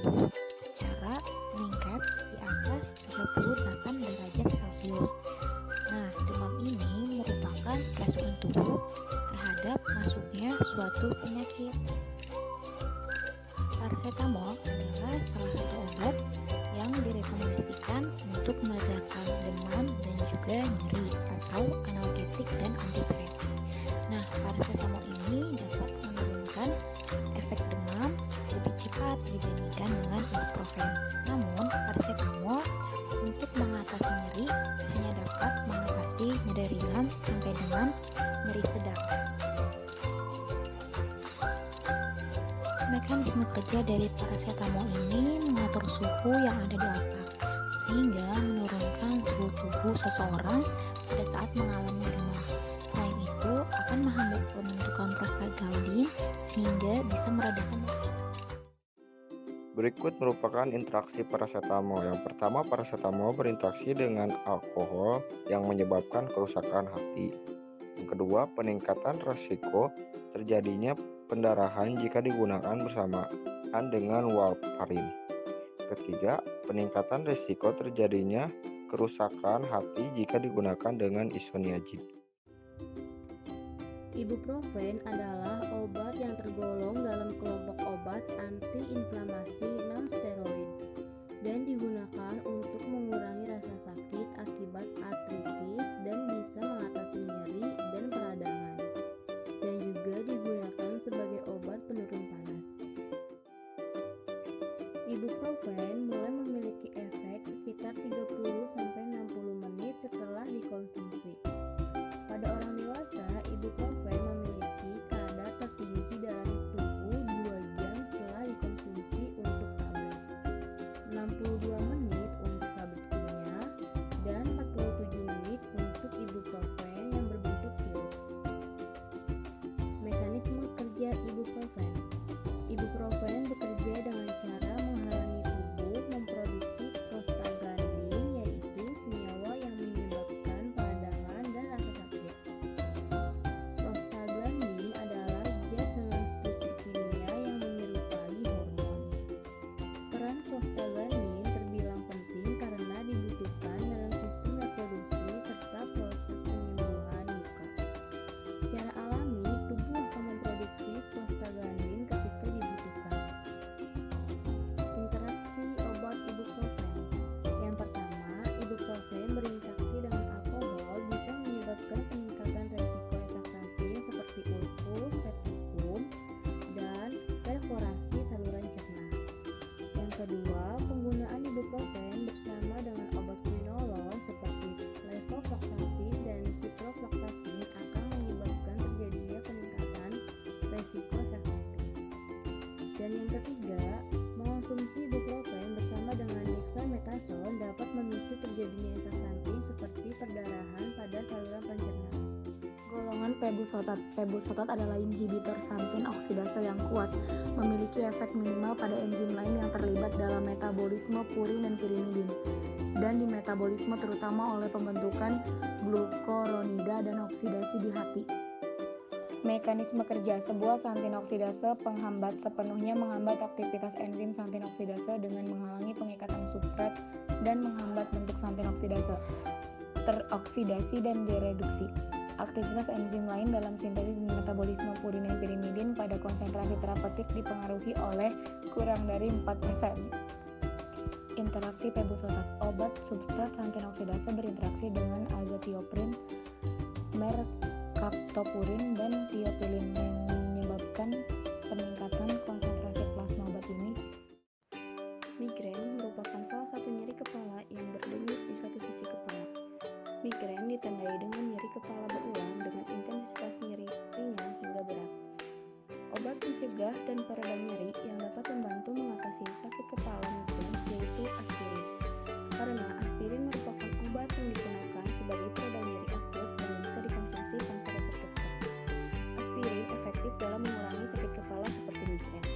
secara meningkat di atas 38 derajat Celcius. Nah, demam ini merupakan respon tubuh terhadap masuknya suatu penyakit. Paracetamol adalah salah satu obat yang direkomendasikan untuk meredakan demam dan juga nyeri atau analgetik dan antipiretik. Nah, paracetamol ini dapat menurunkan efek demam lebih cepat dibandingkan dengan ibuprofen. Namun, paracetamol untuk mengatasi nyeri hanya dapat mengatasi nyeri ringan sampai dengan nyeri sedang. Mekanisme kerja dari paracetamol ini mengatur suhu yang ada di otak, sehingga menurunkan suhu tubuh seseorang pada saat mengalami demam. Selain itu, akan menghambat pembentukan prostaglandin sehingga bisa meredakan nyeri. Berikut merupakan interaksi paracetamol. Yang pertama, paracetamol berinteraksi dengan alkohol yang menyebabkan kerusakan hati. Yang kedua, peningkatan risiko terjadinya pendarahan jika digunakan bersamaan dengan warfarin. Ketiga, peningkatan risiko terjadinya kerusakan hati jika digunakan dengan isoniazid. Ibuprofen adalah obat yang tergolong dalam kelompok obat antiinflamasi non-steroid dan digunakan untuk mengurangi rasa sakit akibat artritis dan bisa mengatasi nyeri dan peradangan, dan juga digunakan sebagai obat penurun panas. Ibuprofen mulai memiliki efek sekitar 30-60 menit setelah dikonsumsi. Pada orang dewasa, ibuprofen memiliki kadar tertinggi dalam tubuh 2 jam setelah dikonsumsi untuk tablet, 62 menit untuk tablet kimia, dan 47 menit untuk ibuprofen yang berbentuk sirup. Mekanisme kerja ibuprofen. Ibuprofen bekerja dengan cara menghalangi tubuh memproduksi prostaglandin, yaitu senyawa yang menyebabkan peradangan dan rasa sakit. Prostaglandin adalah zat dengan struktur kimia yang menyerupai hormon. Peran prostaglandin terbilang penting karena dibutuhkan dalam sistem reproduksi serta proses penyembuhan luka. Secara alami, tubuh akan memproduksi prostaglandin ketika dibutuhkan. Interaksi obat ibuprofen. Yang pertama, ibuprofen berinteraksi dengan alkohol bisa menyebabkan peningkatan resiko efek samping seperti ulkus, septikum, dan perforasi saluran cerna. Yang kedua, penggunaan ibuprofen bersama dengan obat quinolone seperti levofloxacin dan ciprofloxacin akan menyebabkan terjadinya peningkatan resiko efek samping. Dan yang ketiga, mengonsumsi ibuprofen bersama dengan dexamethasone dapat memicu terjadinya efek samping seperti perdarahan pada saluran pencernaan. Golongan pebusotat. Pebusotat adalah inhibitor santin oksidase yang kuat, memiliki efek minimal pada enzim lain yang terlibat dalam metabolisme purin dan pirimidin, dan di metabolisme terutama oleh pembentukan glukuronida dan oksidasi di hati. Mekanisme kerja. Sebuah santin oksidase penghambat sepenuhnya menghambat aktivitas enzim santin oksidase dengan menghalangi pengikatan substrat dan menghambat bentuk santin oksidase, teroksidasi dan direduksi. Aktivitas enzim lain dalam sintesis dan metabolisme purin dan pirimidin pada konsentrasi terapeutik dipengaruhi oleh kurang dari 4%. Interaksi pebusotat. Obat substrat santin oksidase berinteraksi dengan azathioprine, mercaptopurin, dan tiopilin yang menyebabkan peningkatan konsentrasi plasma obat ini. Migrain merupakan salah satu nyeri kepala yang berdenyut di satu sisi kepala. Migrain ditandai dengan nyeri kepala berulang dengan intensitas nyeri ringan hingga berat. Obat pencegah dan peredam nyeri yang dapat membantu mengatasi sakit kepala migrain yaitu aspirin. Karena aspirin merupakan obat yang digunakan sebagai peredam nyeri akut dan bisa dikonsumsi tanpa resep dokter. Aspirin efektif dalam mengurangi sakit kepala seperti migrain.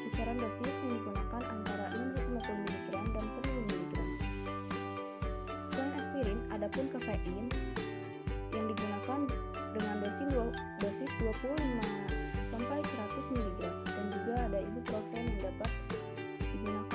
Kisaran dosis yang digunakan antara 650 mg dan 1000 mg. Selain aspirin, adapun kafein yang digunakan dengan dosis 25 sampai 100 mg, dan juga ada ibuprofen yang dapat digunakan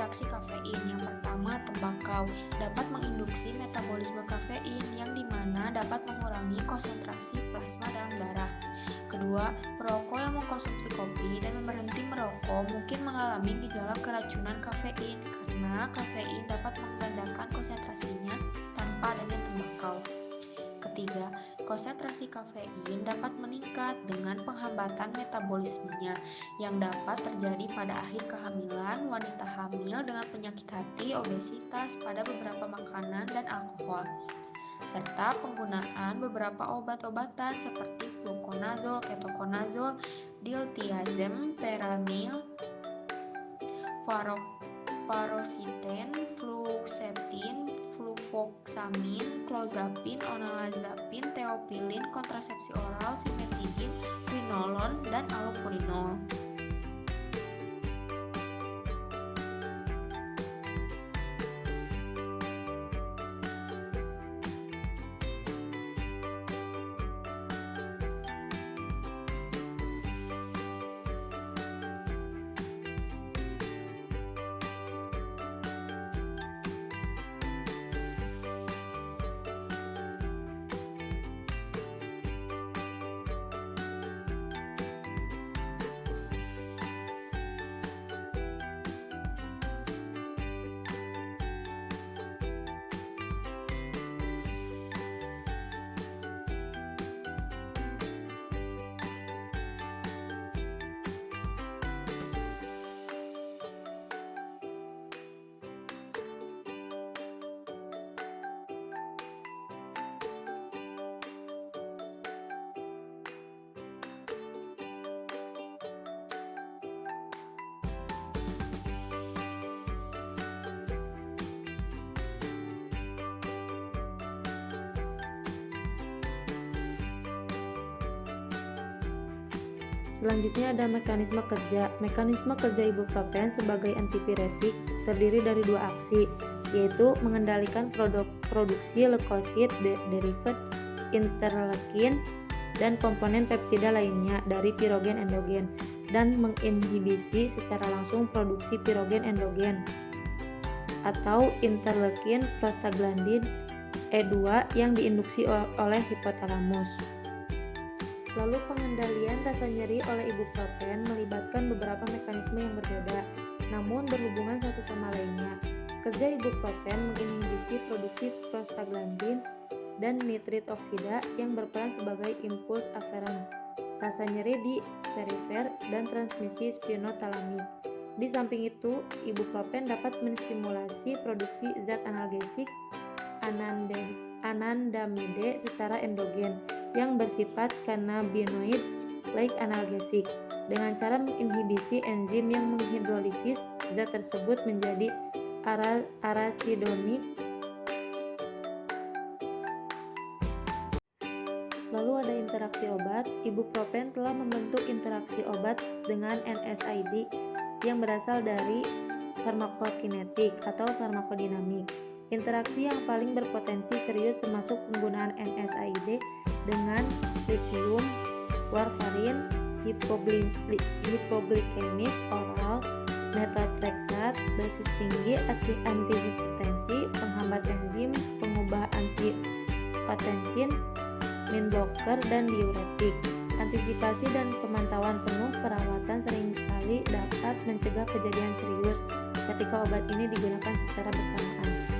interaksi kafein. Yang pertama, tembakau dapat menginduksi metabolisme kafein yang dimana dapat mengurangi konsentrasi plasma dalam darah. Kedua, perokok yang mengkonsumsi kopi dan berhenti merokok mungkin mengalami gejala keracunan kafein karena kafein dapat menggandakan konsentrasinya tanpa adanya tembakau. Ketiga, konsentrasi kafein dapat meningkat dengan penghambatan metabolismenya yang dapat terjadi pada akhir kehamilan, wanita hamil dengan penyakit hati, obesitas pada beberapa makanan dan alkohol, serta penggunaan beberapa obat-obatan seperti fluconazole, ketoconazole, diltiazem, peramil, paroxetine, fluoxetine, fluvoxamine, clozapine, onazepam, theophylline, kontrasepsi oral, simetidine, quinolone, dan allopurinol. Selanjutnya ada mekanisme kerja. Mekanisme kerja ibuprofen sebagai antipiretik terdiri dari dua aksi, yaitu mengendalikan produksi leukosit derivat interleukin dan komponen peptida lainnya dari pirogen endogen, dan menginhibisi secara langsung produksi pirogen endogen atau interleukin prostaglandin E2 yang diinduksi oleh hipotalamus. Lalu pengendalian rasa nyeri oleh ibuprofen melibatkan beberapa mekanisme yang berbeda, namun berhubungan satu sama lainnya. Kerja ibuprofen menginhibisi produksi prostaglandin dan nitrit oksida yang berperan sebagai impuls aferen, rasa nyeri di perifer, dan transmisi spinotalamik. Di samping itu, ibuprofen dapat menstimulasi produksi zat analgesik anandamide secara endogen yang bersifat cannabinoid-like analgesik dengan cara menginhibisi enzim yang menghidrolisis zat tersebut menjadi arachidonik. Lalu ada interaksi obat. Ibuprofen telah membentuk interaksi obat dengan NSAID yang berasal dari farmakokinetik atau farmakodinamik. Interaksi yang paling berpotensi serius termasuk penggunaan NSAID dengan lithium, warfarin, hipoglikemik oral, methotrexate, dosis tinggi, antihipertensi, penghambat enzim, pengubah angiotensin, min blocker, dan diuretik. Antisipasi dan pemantauan penuh perawatan seringkali dapat mencegah kejadian serius ketika obat ini digunakan secara bersamaan.